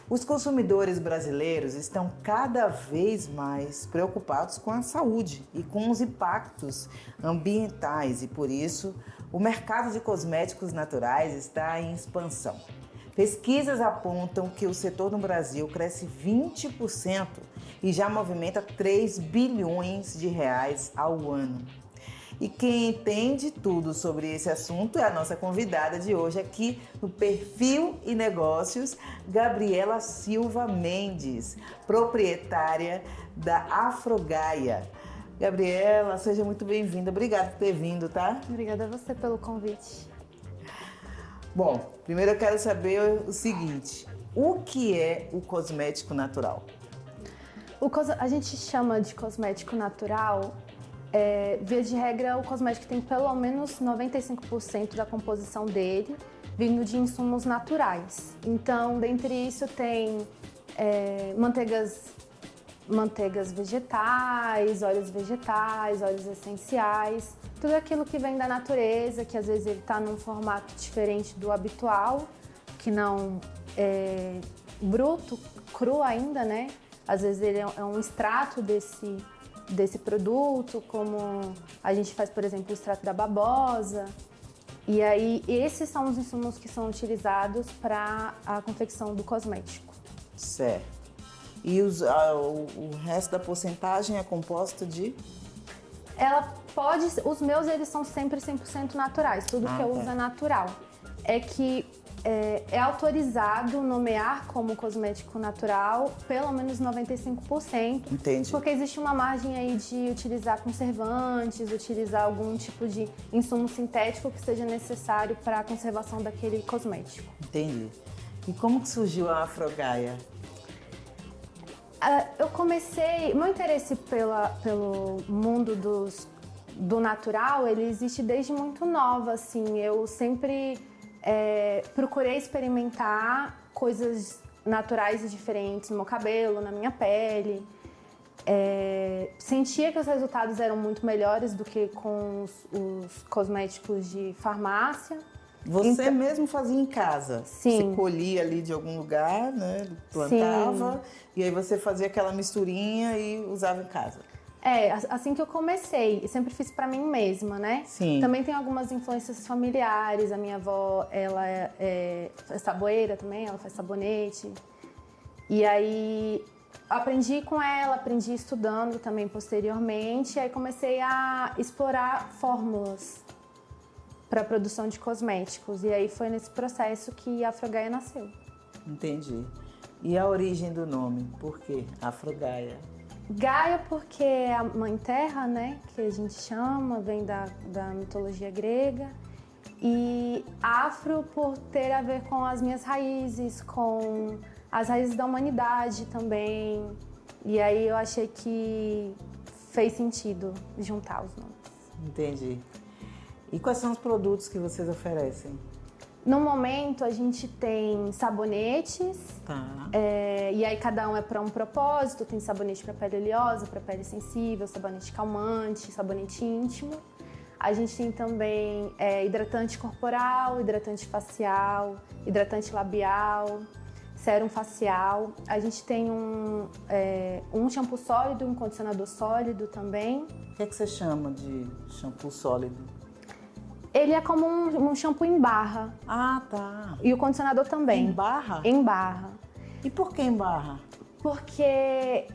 Os consumidores brasileiros estão cada vez mais preocupados com a saúde e com os impactos ambientais e, por isso, o mercado de cosméticos naturais está em expansão. Pesquisas apontam que o setor no Brasil cresce 20% e já movimenta 3 bilhões de reais ao ano. E quem entende tudo sobre esse assunto é a nossa convidada de hoje aqui no Perfil e Negócios, Gabriela Silva Mendes, proprietária da Afrogaia. Gabriela, seja muito bem-vinda. Obrigada por ter vindo, tá? Obrigada a você pelo convite. Bom, primeiro eu quero saber o seguinte: o que é o cosmético natural? A gente chama de cosmético natural, via de regra, o cosmético tem pelo menos 95% da composição dele vindo de insumos naturais. Então, dentre isso tem manteigas vegetais, óleos essenciais, tudo aquilo que vem da natureza, que às vezes ele está num formato diferente do habitual, que não é bruto, cru ainda, né? Às vezes ele é um extrato desse produto, como a gente faz, por exemplo, o extrato da babosa. E aí, esses são os insumos que são utilizados para a confecção do cosmético. Certo. E o resto da porcentagem é composto de? Os meus, eles são sempre 100% naturais, tudo que eu uso é natural. É que é autorizado nomear como cosmético natural pelo menos 95%. Entendi. Porque existe uma margem aí de utilizar conservantes, utilizar algum tipo de insumo sintético que seja necessário para a conservação daquele cosmético. Entendi. E como que surgiu a Afrogaia? Meu interesse pelo mundo do natural, ele existe desde muito nova, assim. Eu sempre procurei experimentar coisas naturais e diferentes no meu cabelo, na minha pele. Sentia que os resultados eram muito melhores do que com os cosméticos de farmácia. Você mesmo fazia em casa? Sim. Você colhia ali de algum lugar, né? Plantava. Sim. E aí você fazia aquela misturinha e usava em casa. Assim que eu comecei, eu sempre fiz pra mim mesma, né? Sim. Também tem algumas influências familiares. A minha avó, ela é saboeira também, ela faz sabonete. E aí aprendi com ela, aprendi estudando também posteriormente. E aí comecei a explorar fórmulas para a produção de cosméticos. E aí foi nesse processo que a Afrogaia nasceu. Entendi. E a origem do nome? Por quê Afrogaia? Gaia porque é a mãe terra, né? Que a gente chama, vem da mitologia grega. E afro por ter a ver com as minhas raízes, com as raízes da humanidade também. E aí eu achei que fez sentido juntar os nomes. Entendi. E quais são os produtos que vocês oferecem? No momento, a gente tem sabonetes, e aí cada um é para um propósito. Tem sabonete para pele oleosa, para pele sensível, sabonete calmante, sabonete íntimo. A gente tem também hidratante corporal, hidratante facial, hidratante labial, sérum facial. A gente tem um shampoo sólido, um condicionador sólido também. O que é que você chama de shampoo sólido? Ele é como um shampoo em barra. Ah, tá. E o condicionador também. Em barra? Em barra. E por que em barra? Porque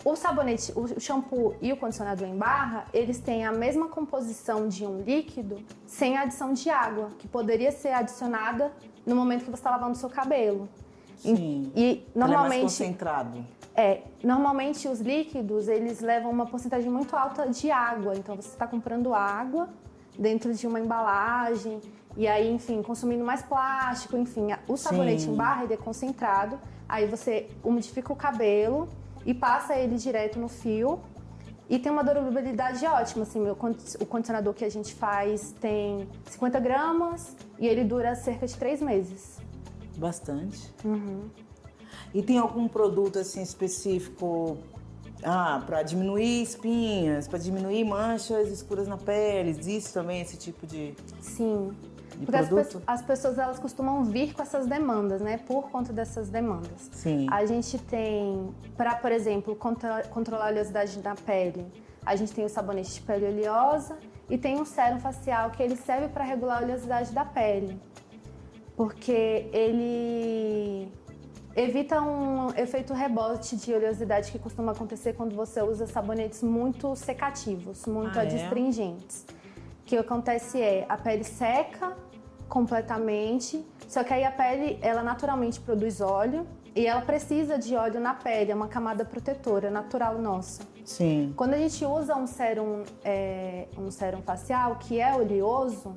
o sabonete, o shampoo e o condicionador em barra, eles têm a mesma composição de um líquido sem adição de água, que poderia ser adicionada no momento que você está lavando o seu cabelo. Sim. E normalmente, ele é mais concentrado. Normalmente os líquidos, eles levam uma porcentagem muito alta de água. Então você está comprando água dentro de uma embalagem e aí, enfim, consumindo mais plástico, enfim. O sabonete Sim. em barra, ele é concentrado. Aí você umidifica o cabelo e passa ele direto no fio. E tem uma durabilidade ótima, assim, o condicionador que a gente faz tem 50 gramas e ele dura cerca de 3 meses. Bastante. Uhum. E tem algum produto assim específico para diminuir espinhas, para diminuir manchas escuras na pele? Existe também esse tipo de... Sim. de Porque produto? as pessoas, elas costumam vir com essas demandas, né? Por conta dessas demandas. Sim. A gente tem, para, por exemplo, controlar a oleosidade da pele, a gente tem o sabonete de pele oleosa e tem um sérum facial que ele serve para regular a oleosidade da pele. Porque ele evita um efeito rebote de oleosidade que costuma acontecer quando você usa sabonetes muito secativos, muito adstringentes. O que acontece é, a pele seca completamente, só que aí a pele, ela naturalmente produz óleo e ela precisa de óleo na pele, é uma camada protetora natural nossa. Sim. Quando a gente usa um sérum facial que é oleoso,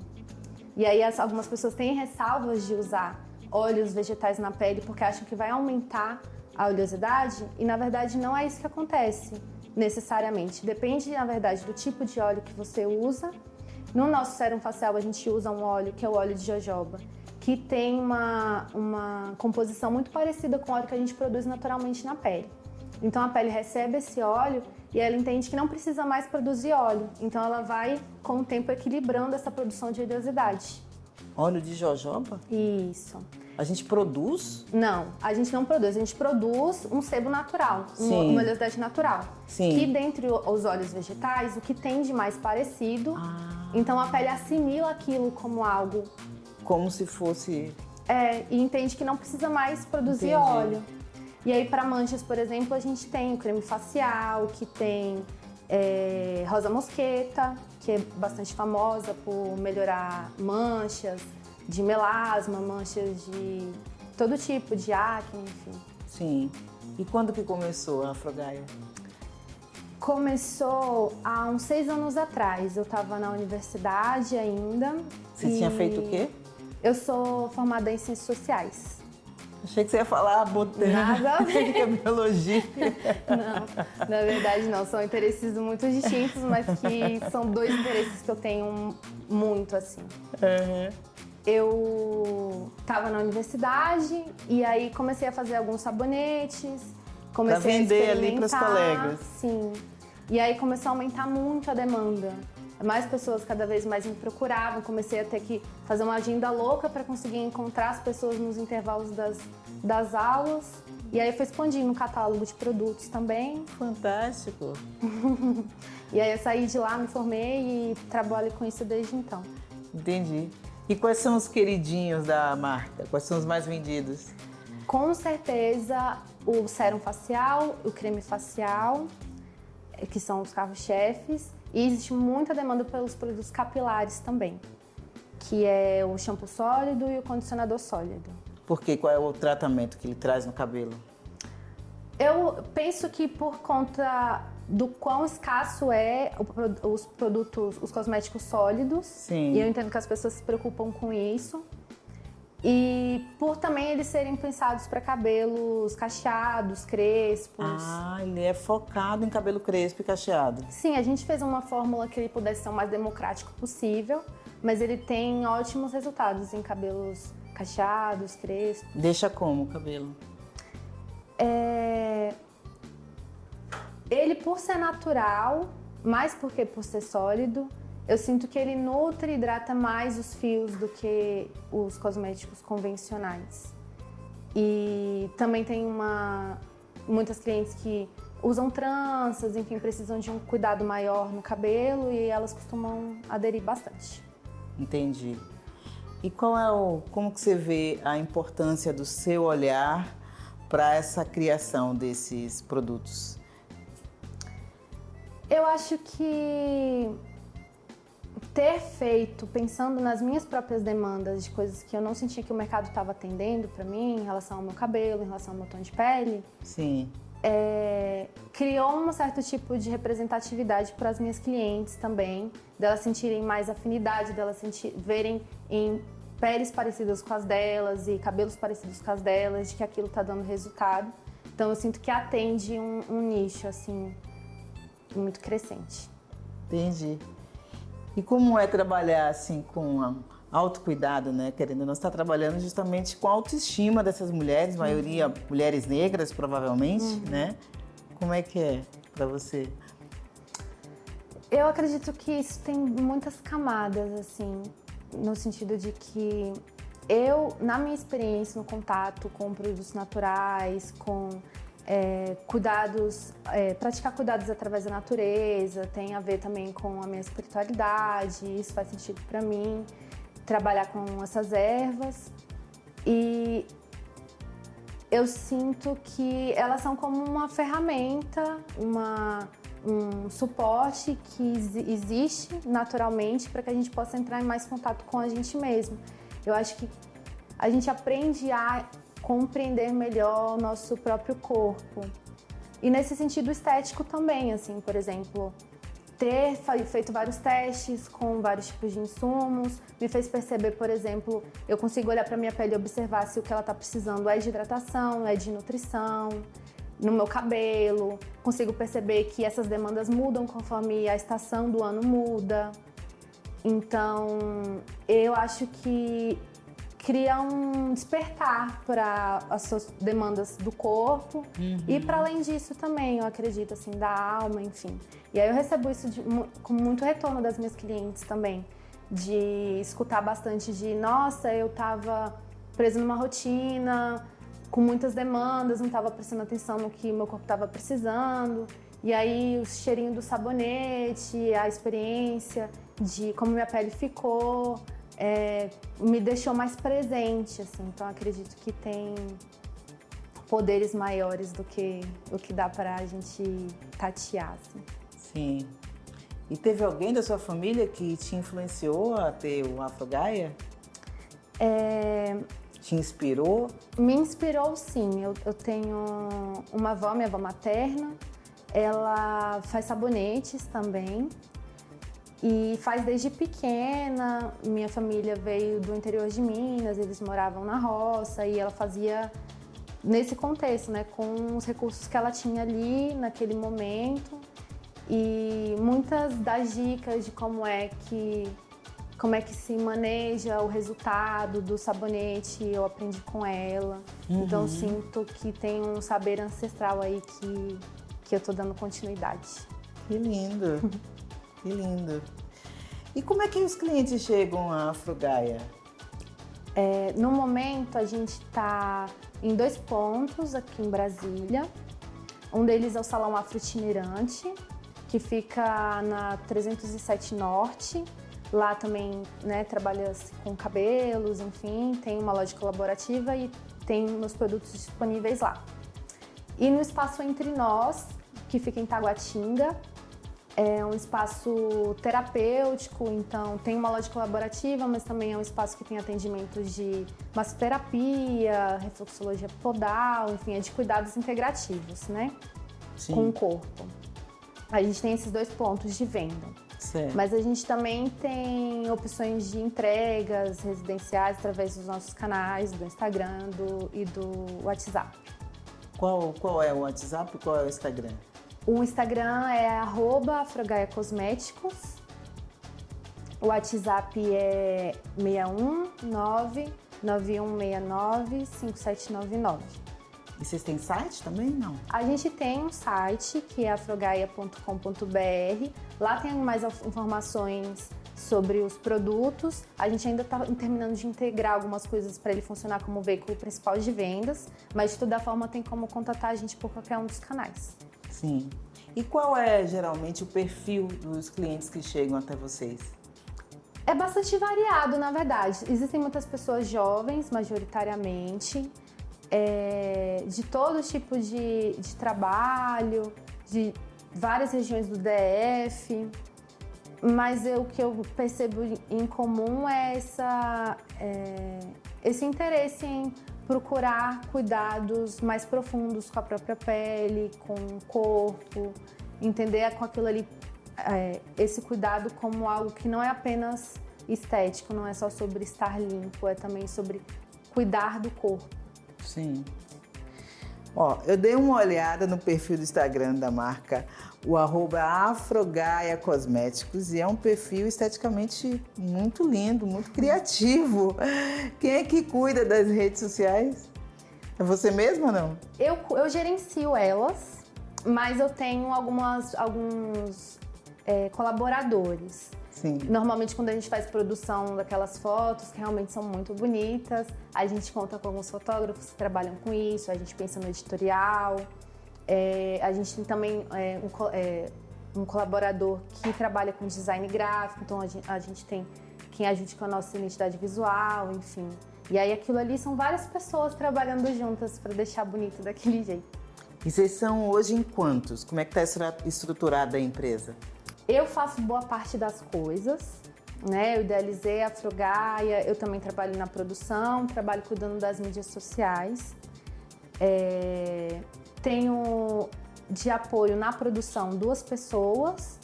e aí algumas pessoas têm ressalvas de usar óleos vegetais na pele porque acham que vai aumentar a oleosidade e na verdade não é isso que acontece necessariamente. Depende, na verdade, do tipo de óleo que você usa. No nosso sérum facial a gente usa um óleo que é o óleo de jojoba, que tem uma composição muito parecida com o óleo que a gente produz naturalmente na pele. Então a pele recebe esse óleo e ela entende que não precisa mais produzir óleo. Então ela vai, com o tempo, equilibrando essa produção de oleosidade. Óleo de jojoba? Isso. A gente produz? Não, a gente não produz. A gente produz um sebo natural, uma oleosidade natural. Sim. Que dentre os óleos vegetais, o que tem de mais parecido, então a pele assimila aquilo como algo... Como se fosse... e entende que não precisa mais produzir óleo. E aí, para manchas, por exemplo, a gente tem o creme facial, que tem rosa mosqueta, que é bastante famosa por melhorar manchas de melasma, manchas de todo tipo, de acne, enfim. Sim. E quando que começou a Afrogaia? Começou há uns 6 anos atrás. Eu estava na universidade ainda. Você tinha feito o quê? Eu sou formada em Ciências Sociais. Achei que você ia falar Nada. biologia. Não, na verdade não. São interesses muito distintos, mas que são 2 interesses que eu tenho muito, assim. Eu estava na universidade e aí comecei a fazer alguns sabonetes. Comecei pra vender ali para os colegas. Sim. E aí começou a aumentar muito a demanda. Mais pessoas cada vez mais me procuravam, comecei a ter que fazer uma agenda louca para conseguir encontrar as pessoas nos intervalos das aulas. E aí eu fui expandindo o catálogo de produtos também. Fantástico! E aí eu saí de lá, me formei e trabalho com isso desde então. Entendi. E quais são os queridinhos da marca? Quais são os mais vendidos? Com certeza o sérum facial, o creme facial, que são os carros-chefes. E existe muita demanda pelos produtos capilares também, que é o shampoo sólido e o condicionador sólido. Por quê? Qual é o tratamento que ele traz no cabelo? Eu penso que por conta do quão escasso é os produtos, os cosméticos sólidos. Sim. E eu entendo que as pessoas se preocupam com isso. E por também eles serem pensados para cabelos cacheados, crespos. Ele é focado em cabelo crespo e cacheado. Sim, a gente fez uma fórmula que ele pudesse ser o mais democrático possível, mas ele tem ótimos resultados em cabelos cacheados, crespos. Deixa como o cabelo? Ele, por ser natural, mais porque por ser sólido, eu sinto que ele nutre e hidrata mais os fios do que os cosméticos convencionais. E também tem muitas clientes que usam tranças, enfim, precisam de um cuidado maior no cabelo e elas costumam aderir bastante. Entendi. E como que você vê a importância do seu olhar para essa criação desses produtos? Eu acho que ter feito, pensando nas minhas próprias demandas de coisas que eu não sentia que o mercado estava atendendo para mim, em relação ao meu cabelo, em relação ao meu tom de pele, Sim. Criou um certo tipo de representatividade para as minhas clientes também, delas sentirem mais afinidade, delas verem em peles parecidas com as delas e cabelos parecidos com as delas, de que aquilo está dando resultado. Então eu sinto que atende um nicho assim muito crescente. Entendi. E como é trabalhar assim com autocuidado, né? Querendo, nós está trabalhando justamente com a autoestima dessas mulheres, maioria mulheres negras, provavelmente, né? Como é que é para você? Eu acredito que isso tem muitas camadas, assim. no sentido de que eu, na minha experiência no contato com produtos naturais, com cuidados, praticar cuidados através da natureza, tem a ver também com a minha espiritualidade, isso faz sentido para mim, trabalhar com essas ervas. E eu sinto que elas são como uma ferramenta, um suporte que existe naturalmente para que a gente possa entrar em mais contato com a gente mesmo. Eu acho que a gente aprende a compreender melhor o nosso próprio corpo. E nesse sentido estético também, assim, por exemplo, ter feito vários testes com vários tipos de insumos me fez perceber, por exemplo, eu consigo olhar para minha pele e observar se o que ela está precisando é de hidratação, é de nutrição, no meu cabelo. Consigo perceber que essas demandas mudam conforme a estação do ano muda. Então, eu acho que cria um despertar para as suas demandas do corpo e para além disso também, eu acredito, assim, da alma, enfim. E aí eu recebo isso com muito retorno das minhas clientes também, de escutar bastante de, nossa, eu estava presa numa rotina, com muitas demandas, não estava prestando atenção no que meu corpo estava precisando. E aí o cheirinho do sabonete, a experiência de como minha pele ficou, me deixou mais presente, assim. Então acredito que tem poderes maiores do que o que dá pra gente tatear, assim. Sim. E teve alguém da sua família que te influenciou a ter o Afro-Gaia? Te inspirou? Me inspirou, sim. Eu tenho uma avó, minha avó materna, ela faz sabonetes também. E faz desde pequena. Minha família veio do interior de Minas, eles moravam na roça e ela fazia nesse contexto, né, com os recursos que ela tinha ali naquele momento. E muitas das dicas de como é que se maneja o resultado do sabonete eu aprendi com ela. Então sinto que tem um saber ancestral aí que eu tô dando continuidade. Que lindo! Que lindo! E como é que os clientes chegam à Afro-Gaia? No momento, a gente está em 2 pontos aqui em Brasília. Um deles é o Salão Afro-Itinerante, que fica na 307 Norte. Lá também, né, trabalha-se com cabelos, enfim, tem uma loja colaborativa e tem os produtos disponíveis lá. E no Espaço Entre Nós, que fica em Taguatinga, é um espaço terapêutico, então tem uma loja colaborativa, mas também é um espaço que tem atendimentos de massoterapia, reflexologia podal, enfim, é de cuidados integrativos, né? Sim. Com o corpo. A gente tem esses 2 pontos de venda. Certo. Mas a gente também tem opções de entregas residenciais através dos nossos canais, do Instagram e do WhatsApp. Qual é o WhatsApp e qual é o Instagram? O Instagram é @afrogaiacosméticos. O WhatsApp é 61991695799. E vocês têm site também? Não? A gente tem um site que é afrogaia.com.br. Lá tem mais informações sobre os produtos. A gente ainda está terminando de integrar algumas coisas para ele funcionar como veículo principal de vendas, mas de toda forma tem como contatar a gente por qualquer um dos canais. Sim. E qual é geralmente o perfil dos clientes que chegam até vocês? É bastante variado, na verdade. Existem muitas pessoas jovens, majoritariamente, de todo tipo de trabalho, de várias regiões do DF, mas o que eu percebo em comum é esse interesse em procurar cuidados mais profundos com a própria pele, com o corpo, entender com aquilo ali, esse cuidado como algo que não é apenas estético, não é só sobre estar limpo, é também sobre cuidar do corpo. Sim. Ó, eu dei uma olhada no perfil do Instagram da marca, o @afrogaiacosméticos, e é um perfil esteticamente muito lindo, muito criativo. Quem é que cuida das redes sociais? É você mesma ou não? Eu gerencio elas, mas eu tenho alguns colaboradores. Sim. Normalmente, quando a gente faz produção daquelas fotos, que realmente são muito bonitas, a gente conta com alguns fotógrafos que trabalham com isso, a gente pensa no editorial. A gente tem também um colaborador que trabalha com design gráfico, então a gente tem quem ajude com a nossa identidade visual, enfim. E aí aquilo ali são várias pessoas trabalhando juntas para deixar bonito daquele jeito. E vocês são hoje em quantos? Como é que está estruturada a empresa? Eu faço boa parte das coisas, né? Eu idealizei a Afrogaia, eu também trabalho na produção, trabalho cuidando das mídias sociais. Tenho de apoio na produção 2 pessoas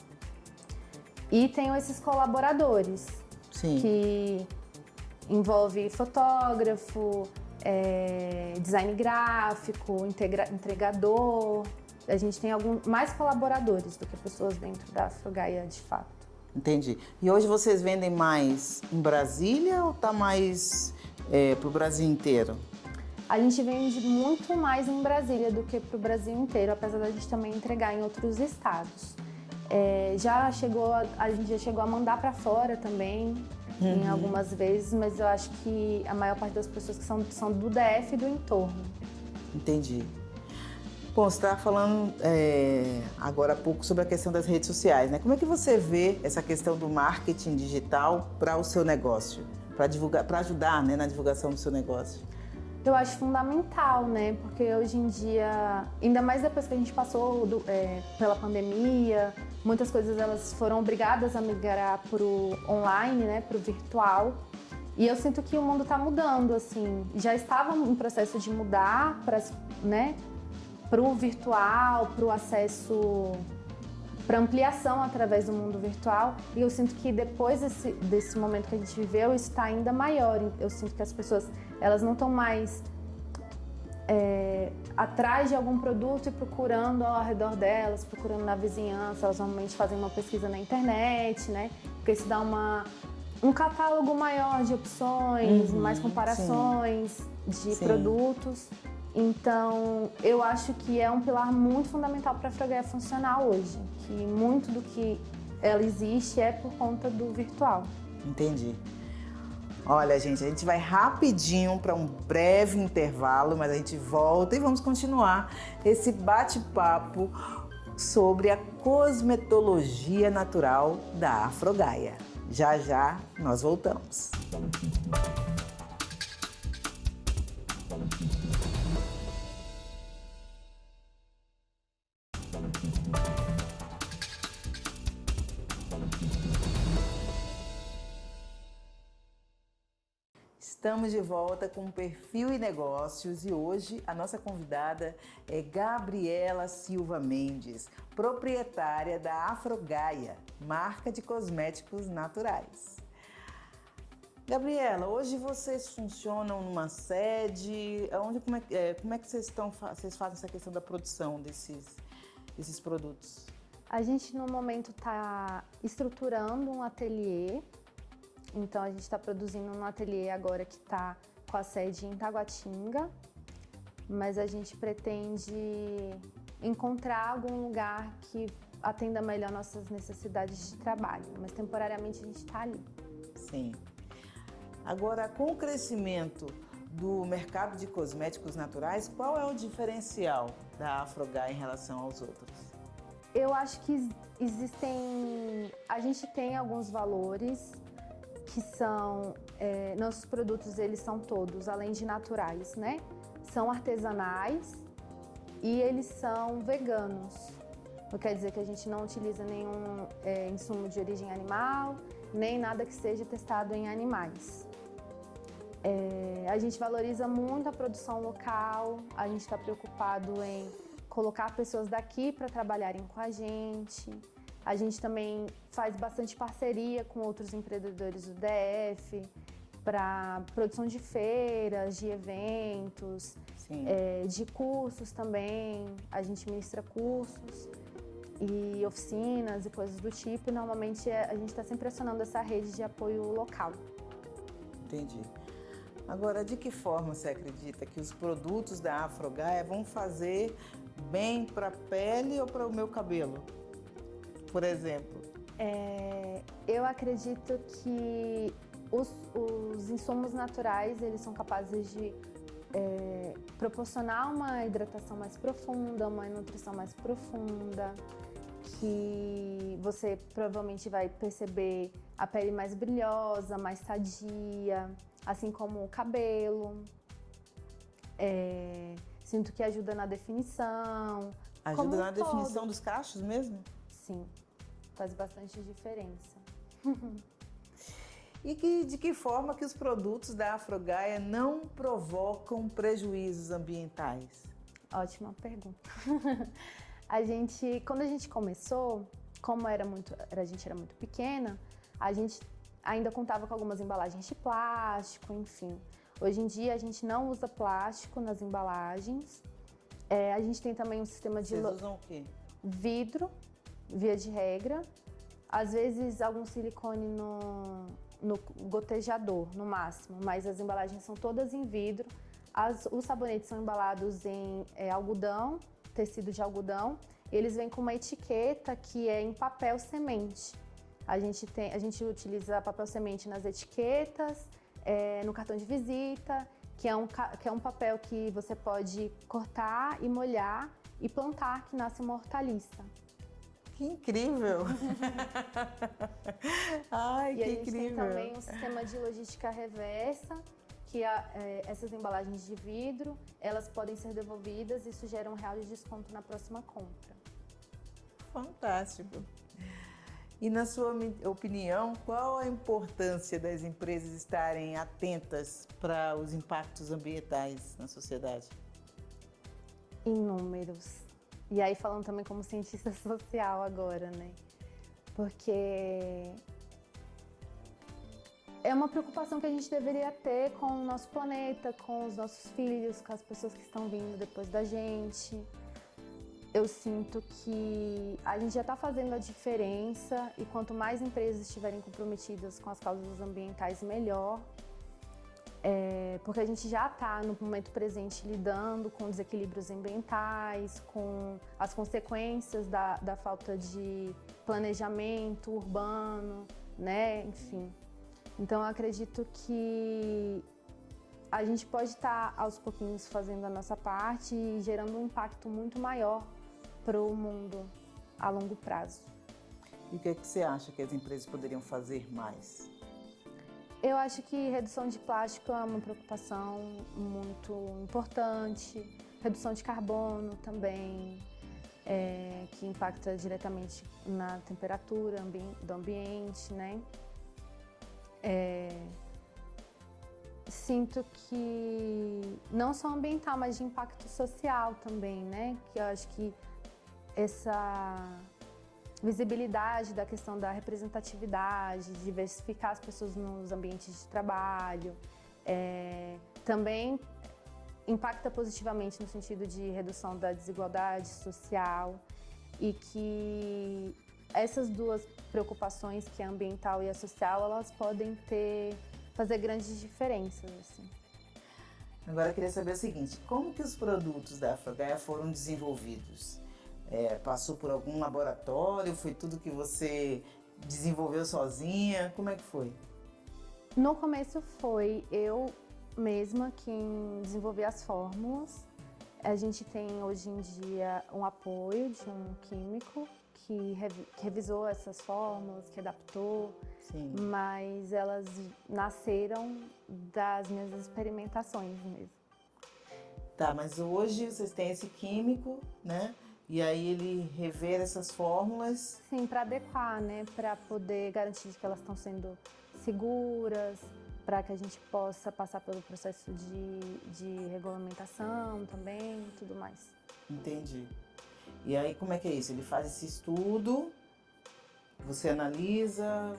e tenho esses colaboradores. Sim. Que envolve fotógrafo, design gráfico, entregador. A gente tem mais colaboradores do que pessoas dentro da Afrogaia, de fato. Entendi. E hoje vocês vendem mais em Brasília ou tá mais pro Brasil inteiro? A gente vende muito mais em Brasília do que para o Brasil inteiro, apesar da gente também entregar em outros estados. A gente já chegou a mandar para fora também, em algumas vezes, mas eu acho que a maior parte das pessoas que são do DF e do entorno. Entendi. Bom, você estava falando agora há pouco sobre a questão das redes sociais, né? Como é que você vê essa questão do marketing digital para o seu negócio, para ajudar, né, na divulgação do seu negócio? Eu acho fundamental, né? Porque hoje em dia, ainda mais depois que a gente passou pela pandemia, muitas coisas elas foram obrigadas a migrar para o online, né? Para o virtual. E eu sinto que o mundo está mudando, assim. Já estava em processo de mudar para o virtual, para o acesso, para ampliação através do mundo virtual. E eu sinto que depois desse momento que a gente viveu, isso está ainda maior. Eu sinto que as pessoas elas não estão mais atrás de algum produto e procurando ao redor delas, procurando na vizinhança. Elas normalmente fazem uma pesquisa na internet, né? Porque isso dá um catálogo maior de opções, mais comparações de produtos. Então, eu acho que é um pilar muito fundamental para a Afrogaia funcionar hoje. Que muito do que ela existe é por conta do virtual. Entendi. Olha, gente, a gente vai rapidinho para um breve intervalo, mas a gente volta e vamos continuar esse bate-papo sobre a cosmetologia natural da Afrogaia. Já já nós voltamos. Estamos de volta com Perfil e Negócios e hoje a nossa convidada é Gabriela Silva Mendes, proprietária da Afrogaia, marca de cosméticos naturais. Gabriela, hoje vocês funcionam numa sede? Como é que vocês fazem essa questão da produção desses produtos? A gente no momento está estruturando um ateliê. Então, a gente está produzindo um ateliê agora que está com a sede em Taguatinga, mas a gente pretende encontrar algum lugar que atenda melhor nossas necessidades de trabalho, mas temporariamente a gente está ali. Sim. Agora, com o crescimento do mercado de cosméticos naturais, qual é o diferencial da Afrogaia em relação aos outros? Eu acho que a gente tem alguns valores que são, nossos produtos eles são todos, além de naturais, né? São artesanais e eles são veganos. Não quer dizer que a gente não utiliza nenhum insumo de origem animal, nem nada que seja testado em animais. A gente valoriza muito a produção local, a gente está preocupado em colocar pessoas daqui para trabalharem com a gente. A gente também faz bastante parceria com outros empreendedores do DF para produção de feiras, de eventos, de cursos também. A gente ministra cursos e oficinas e coisas do tipo. E normalmente a gente está sempre acionando essa rede de apoio local. Entendi. Agora, de que forma você acredita que os produtos da Afrogaia vão fazer bem para a pele ou para o meu cabelo? Por exemplo. Eu acredito que os insumos naturais, eles são capazes de proporcionar uma hidratação mais profunda, uma nutrição mais profunda, que você provavelmente vai perceber a pele mais brilhosa, mais sadia, assim como o cabelo. Sinto que ajuda na definição. Ajuda na definição dos cachos mesmo? Sim, faz bastante diferença. E de que forma que os produtos da Afrogaia não provocam prejuízos ambientais? Ótima pergunta. Quando a gente começou, como a gente era muito pequena, a gente ainda contava com algumas embalagens de plástico, enfim. Hoje em dia a gente não usa plástico nas embalagens. A gente tem também um sistema de... Vocês usam o quê? Vidro, via de regra. Às vezes algum silicone no gotejador, no máximo, mas as embalagens são todas em vidro. Os sabonetes são embalados em algodão, tecido de algodão. Eles vêm com uma etiqueta que é em papel semente. A gente utiliza papel semente nas etiquetas, no cartão de visita, que é um papel que você pode cortar e molhar e plantar, que nasce uma hortaliça. Que incrível! Ai, que incrível! E a gente tem também um sistema de logística reversa, que essas embalagens de vidro, elas podem ser devolvidas e isso gera R$1 de desconto na próxima compra. Fantástico! E na sua opinião, qual a importância das empresas estarem atentas para os impactos ambientais na sociedade? Inúmeros. E aí falando também como cientista social agora, né? Porque é uma preocupação que a gente deveria ter com o nosso planeta, com os nossos filhos, com as pessoas que estão vindo depois da gente. Eu sinto que a gente já está fazendo a diferença e quanto mais empresas estiverem comprometidas com as causas ambientais, melhor. Porque a gente já está no momento presente lidando com desequilíbrios ambientais, com as consequências da falta de planejamento urbano, né? Enfim. Então eu acredito que a gente pode estar aos pouquinhos fazendo a nossa parte e gerando um impacto muito maior para o mundo a longo prazo. E o que você acha que as empresas poderiam fazer mais? Eu acho que redução de plástico é uma preocupação muito importante, redução de carbono também, que impacta diretamente na temperatura do ambiente, né? Sinto que não só ambiental, mas de impacto social também, né? Que eu acho que essa visibilidade da questão da representatividade, de diversificar as pessoas nos ambientes de trabalho, também impacta positivamente no sentido de redução da desigualdade social e que essas duas preocupações, que é a ambiental e a social, elas podem fazer grandes diferenças, assim. Agora eu queria saber o seguinte, como que os produtos da Afrogaia foram desenvolvidos? Passou por algum laboratório? Foi tudo que você desenvolveu sozinha? Como é que foi? No começo foi eu mesma quem desenvolvi as fórmulas. A gente tem hoje em dia um apoio de um químico que revisou essas fórmulas, que adaptou. Sim. Mas elas nasceram das minhas experimentações mesmo. Tá, mas hoje vocês têm esse químico, né? E aí ele revê essas fórmulas? Sim, para adequar, né? Para poder garantir que elas estão sendo seguras, para que a gente possa passar pelo processo de regulamentação também e tudo mais. Entendi. E aí como é que é isso? Ele faz esse estudo, você analisa,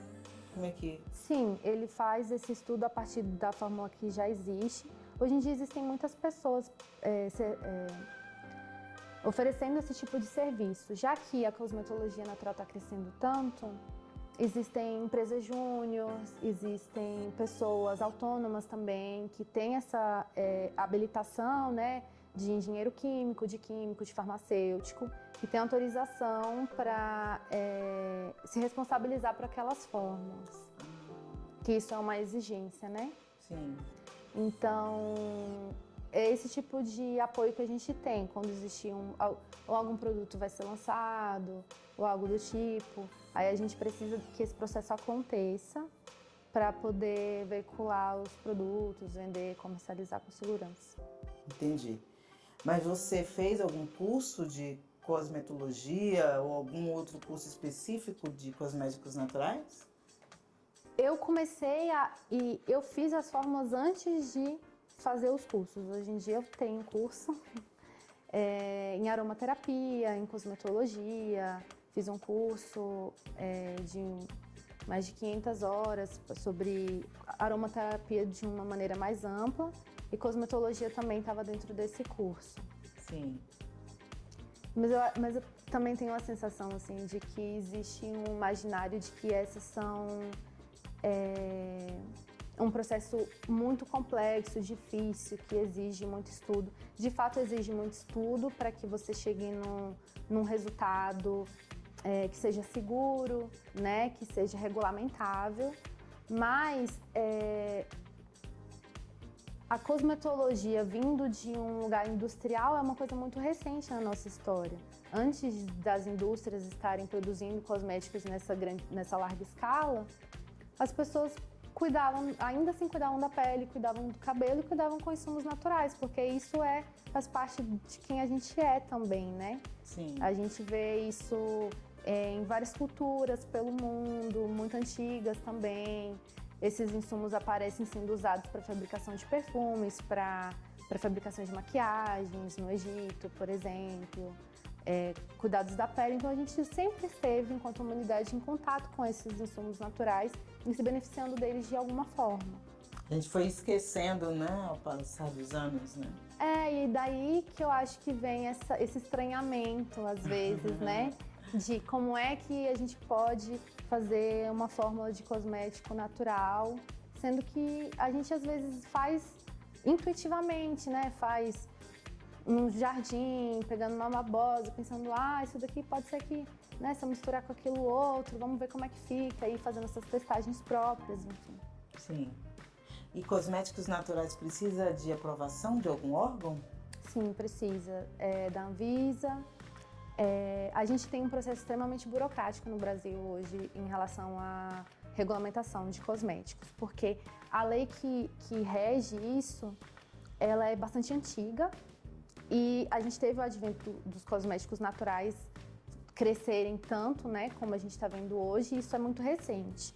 como é que... Sim, ele faz esse estudo a partir da fórmula que já existe. Hoje em dia existem muitas pessoas oferecendo esse tipo de serviço. Já que a cosmetologia natural está crescendo tanto, existem empresas júniores, existem pessoas autônomas também que têm essa habilitação, né, de engenheiro químico, de farmacêutico que tem autorização para se responsabilizar por aquelas fórmulas. Que isso é uma exigência, né? Sim. Então, é esse tipo de apoio que a gente tem quando existe ou algum produto vai ser lançado, ou algo do tipo. Aí a gente precisa que esse processo aconteça para poder veicular os produtos, vender, comercializar com segurança. Entendi. Mas você fez algum curso de cosmetologia ou algum outro curso específico de cosméticos naturais? Eu e eu fiz as fórmulas antes de fazer os cursos. Hoje em dia eu tenho curso em aromaterapia, em cosmetologia, fiz um curso de mais de 500 horas sobre aromaterapia de uma maneira mais ampla e cosmetologia também estava dentro desse curso. Sim. Mas eu também tenho a sensação assim, de que existe um imaginário de que essas são um processo muito complexo, difícil, que exige muito estudo. De fato, exige muito estudo para que você chegue num resultado que seja seguro, né, que seja regulamentável, mas a cosmetologia vindo de um lugar industrial é uma coisa muito recente na nossa história. Antes das indústrias estarem produzindo cosméticos nessa larga escala, as pessoas ainda assim cuidavam da pele, cuidavam do cabelo e cuidavam com insumos naturais, porque isso faz parte de quem a gente é também, né? Sim. A gente vê isso em várias culturas pelo mundo, muito antigas também. Esses insumos aparecem sendo usados para fabricação de perfumes, para fabricação de maquiagens no Egito, por exemplo. Cuidados da pele. Então a gente sempre esteve, enquanto humanidade, em contato com esses insumos naturais e se beneficiando deles de alguma forma. A gente foi esquecendo, né, ao passar dos anos, né? E daí que eu acho que vem esse estranhamento, às vezes, né? De como é que a gente pode fazer uma fórmula de cosmético natural, sendo que a gente às vezes faz intuitivamente, né? Faz num jardim, pegando uma babosa, pensando, isso daqui pode ser que, né, se eu misturar com aquilo outro, vamos ver como é que fica, e fazendo essas testagens próprias, enfim. Sim. E cosméticos naturais precisa de aprovação de algum órgão? Sim, precisa. Da Anvisa. A gente tem um processo extremamente burocrático no Brasil hoje em relação à regulamentação de cosméticos, porque a lei que rege isso, ela é bastante antiga e a gente teve o advento dos cosméticos naturais crescerem tanto, né, como a gente está vendo hoje, e isso é muito recente.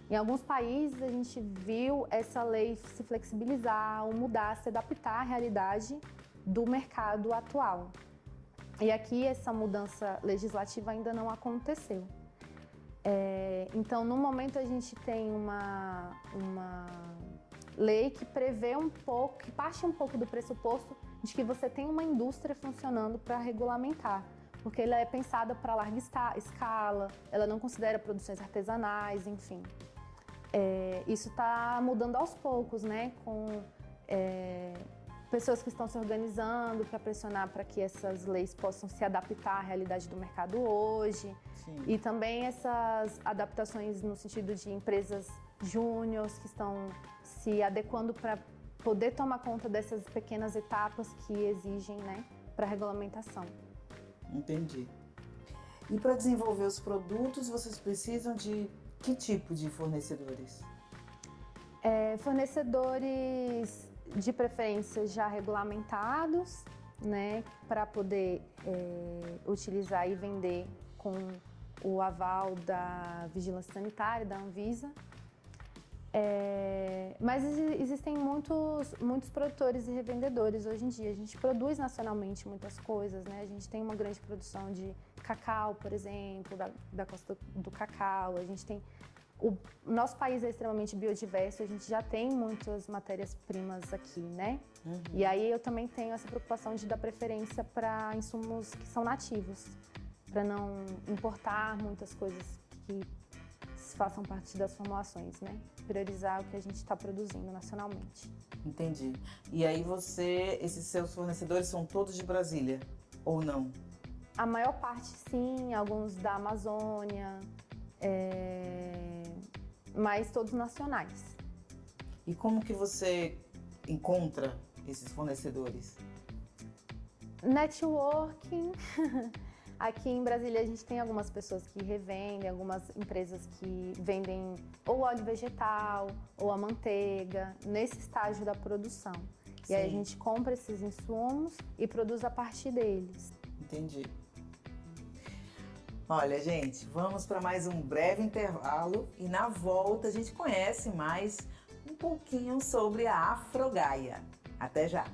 Em alguns países a gente viu essa lei se flexibilizar ou mudar, se adaptar à realidade do mercado atual. E aqui essa mudança legislativa ainda não aconteceu. Então, no momento a gente tem uma lei que prevê que parte um pouco do pressuposto de que você tem uma indústria funcionando para regulamentar, porque ela é pensada para larga escala, ela não considera produções artesanais, enfim. Isso está mudando aos poucos, né, com pessoas que estão se organizando para pressionar para que essas leis possam se adaptar à realidade do mercado hoje. Sim. E também essas adaptações no sentido de empresas júniores que estão se adequando para poder tomar conta dessas pequenas etapas que exigem, né, para a regulamentação. Entendi. E para desenvolver os produtos, vocês precisam de que tipo de fornecedores? Fornecedores de preferência já regulamentados, né, para poder utilizar e vender com o aval da Vigilância Sanitária, da Anvisa. Mas existem muitos produtores e revendedores hoje em dia. A gente produz nacionalmente muitas coisas, né? A gente tem uma grande produção de cacau, por exemplo, da costa do cacau. A gente tem o nosso país é extremamente biodiverso, a gente já tem muitas matérias-primas aqui, né? Uhum. E aí eu também tenho essa preocupação de dar preferência para insumos que são nativos, para não importar muitas coisas que façam parte das formulações, né? Priorizar o que a gente está produzindo nacionalmente. Entendi. E aí esses seus fornecedores são todos de Brasília, ou não? A maior parte, sim, alguns da Amazônia, mas todos nacionais. E como que você encontra esses fornecedores? Networking. Aqui em Brasília a gente tem algumas pessoas que revendem, algumas empresas que vendem ou óleo vegetal ou a manteiga, nesse estágio da produção. Sim. E aí a gente compra esses insumos e produz a partir deles. Entendi. Olha, gente, vamos para mais um breve intervalo e na volta a gente conhece mais um pouquinho sobre a Afrogaia. Até já!